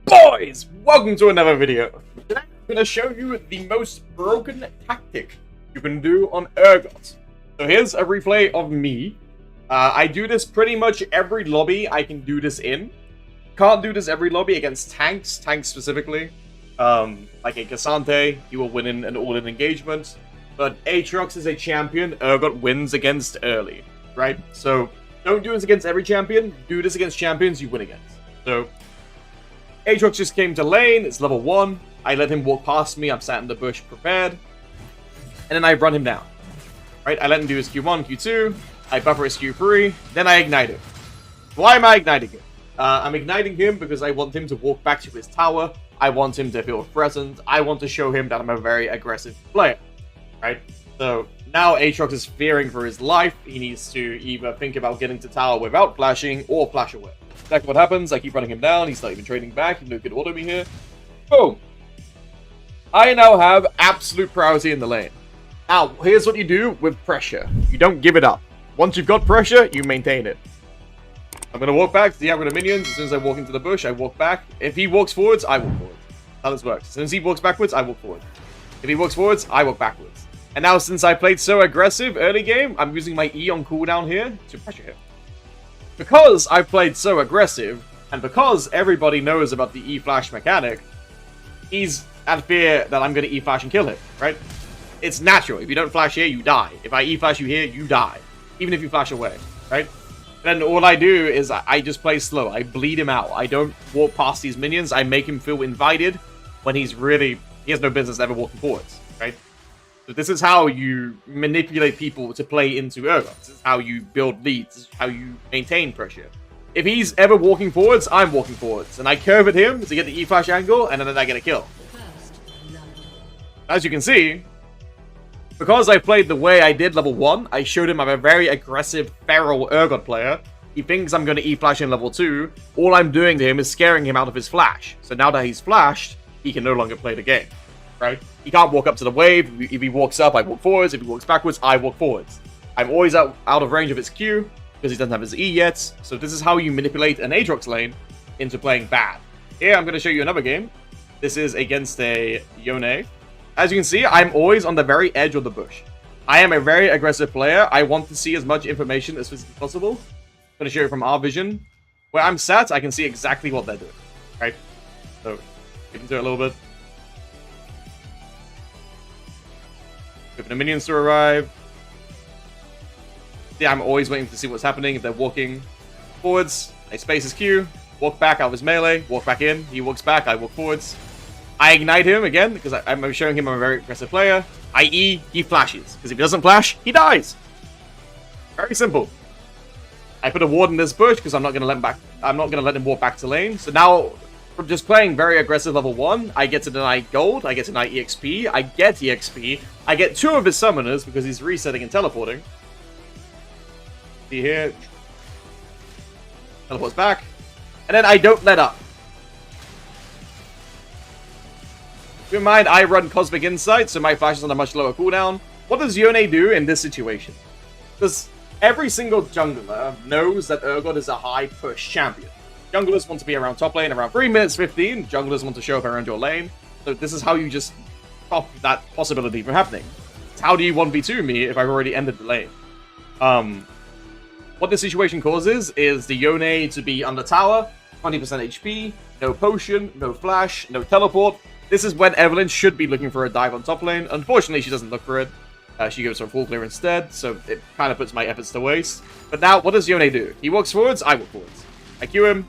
Boys, welcome to another video. Today I'm going to show you the most broken tactic you can do on Urgot. So here's a replay of me. I do this pretty much every lobby I can do this in. Can't do this every lobby against tanks specifically. Like a Cassante, you will win in an all-in engagement. But Aatrox is a champion Urgot wins against early, right? So don't do this against every champion. Do this against champions you win against. So Aatrox just came to lane, it's level 1. I let him walk past me, I'm sat in the bush prepared. And then I run him down. Right, I let him do his Q1, Q2, I buffer his Q3, then I ignite him. Why am I igniting him? I'm igniting him because I want him to walk back to his tower, I want him to feel present, I want to show him that I'm a very aggressive player. Right, so now Aatrox is fearing for his life, he needs to either think about getting to tower without flashing or flash away. That's what happens, I keep running him down, he's not even trading back, he could auto me here. Boom! I now have absolute priority in the lane. Now, here's what you do with pressure. You don't give it up. Once you've got pressure, you maintain it. I'm gonna walk back to the aggro minions. As soon as I walk into the bush, I walk back. If he walks forwards, I walk forwards. That's how this works. As soon as he walks backwards, I walk forward. If he walks forwards, I walk backwards. And now, since I played so aggressive early game, I'm using my E on cooldown here to pressure him. Because I played so aggressive, and because everybody knows about the E-flash mechanic, he's at fear that I'm going to E-flash and kill him, right? It's natural. If you don't flash here, you die. If I E-flash you here, you die. Even if you flash away, right? Then all I do is I just play slow. I bleed him out. I don't walk past these minions. I make him feel invited when he has no business ever walking forwards, right? So this is how you manipulate people to play into Urgot. This is how you build leads. This is how you maintain pressure. If he's ever walking forwards, I'm walking forwards. And I curve at him to get the E-flash angle, and then I get a kill. As you can see, because I played the way I did level 1, I showed him I'm a very aggressive, feral Urgot player. He thinks I'm going to E-flash in level 2. All I'm doing to him is scaring him out of his flash. So now that he's flashed, he can no longer play the game. Right? He can't walk up to the wave. If he walks up, I walk forwards. If he walks backwards, I walk forwards. I'm always out of range of his Q, because he doesn't have his E yet. So this is how you manipulate an Aatrox lane into playing bad. Here, I'm going to show you another game. This is against a Yone. As you can see, I'm always on the very edge of the bush. I am a very aggressive player. I want to see as much information as possible. I'm going to show you from our vision. Where I'm sat, I can see exactly what they're doing. Right? So, get into it a little bit. Wait for the minions to arrive. Yeah, I'm always waiting to see what's happening. If they're walking forwards, I space his Q, walk back out of his melee, walk back in, he walks back, I walk forwards. I ignite him again, because I'm showing him I'm a very aggressive player. I E, he flashes. Because if he doesn't flash, he dies. Very simple. I put a ward in this bush, because I'm not going to let him back. I'm not going to let him walk back to lane. So now, from just playing very aggressive level 1, I get to deny gold, I get to deny EXP, I get EXP, I get 2 of his summoners because he's resetting and teleporting. See here. Teleports back. And then I don't let up. Keep in mind, I run Cosmic Insight, so my flash is on a much lower cooldown. What does Yone do in this situation? Because every single jungler knows that Urgot is a high push champion. Junglers want to be around top lane around 3 minutes 15. Junglers want to show up around your lane. So this is how you just stop that possibility from happening. How do you 1v2 me if I've already ended the lane? What this situation causes is the Yone to be under tower, 20% HP, no potion, no flash, no teleport. This is when Evelyn should be looking for a dive on top lane. Unfortunately, she doesn't look for it. She goes for a full clear instead, so it kind of puts my efforts to waste. But now, what does Yone do? He walks forwards, I walk forwards. I Q him.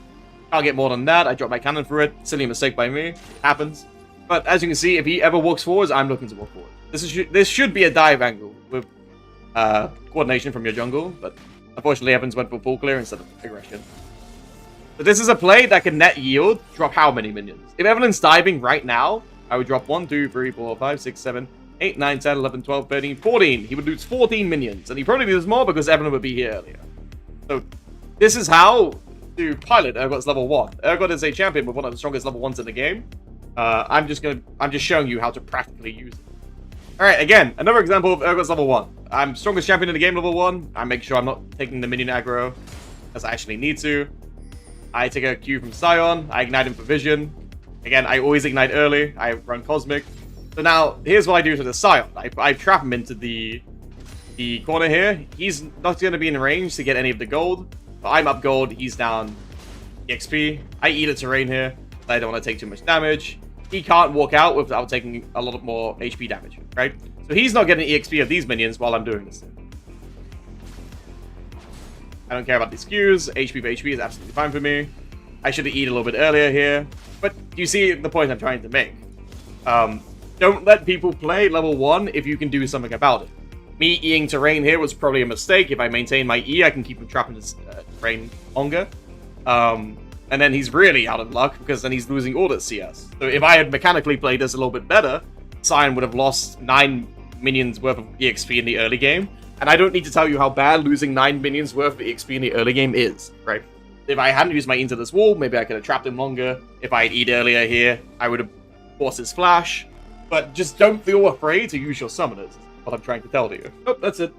Can't get more than that. I drop my cannon for it. Silly mistake by me. It happens. But as you can see, if he ever walks forwards, I'm looking to walk forward. This should be a dive angle with coordination from your jungle, but unfortunately, Evans went for full clear instead of aggression. But this is a play that can net yield drop how many minions? If Evelyn's diving right now, I would drop 1, 2, 3, 4, 5, 6, 7, 8, 9, 10, 11, 12, 13, 14. He would lose 14 minions. And he probably loses more because Evelyn would be here earlier. So this is how to pilot Urgot's level 1. Urgot is a champion with one of the strongest level 1s in the game. I'm just showing you how to practically use it. Alright, again, another example of Urgot's level 1. I'm strongest champion in the game level 1. I make sure I'm not taking the minion aggro as I actually need to. I take a Q from Sion, I ignite him for vision. Again, I always ignite early. I run Cosmic. So now, here's what I do to the Scion. I trap him into the corner here. He's not going to be in range to get any of the gold. But I'm up gold. He's down EXP. I eat a terrain here. I don't want to take too much damage. He can't walk out without taking a lot more HP damage, right? So he's not getting EXP of these minions while I'm doing this. I don't care about these skews. HP for HP is absolutely fine for me. I should have eaten a little bit earlier here. But you see the point I'm trying to make. Don't let people play level 1 if you can do something about it. Me eating terrain here was probably a mistake. If I maintain my E, I can keep him trapped in this terrain longer. And then he's really out of luck, because then he's losing all that CS. So if I had mechanically played this a little bit better, Scion would have lost 9 minions worth of EXP in the early game. And I don't need to tell you how bad losing 9 minions worth of EXP in the early game is, right? If I hadn't used my into this wall, maybe I could have trapped him longer. If I had E'd earlier here, I would have forced his flash. But just don't feel afraid to use your summoners, is what I'm trying to tell you. Oh, that's it.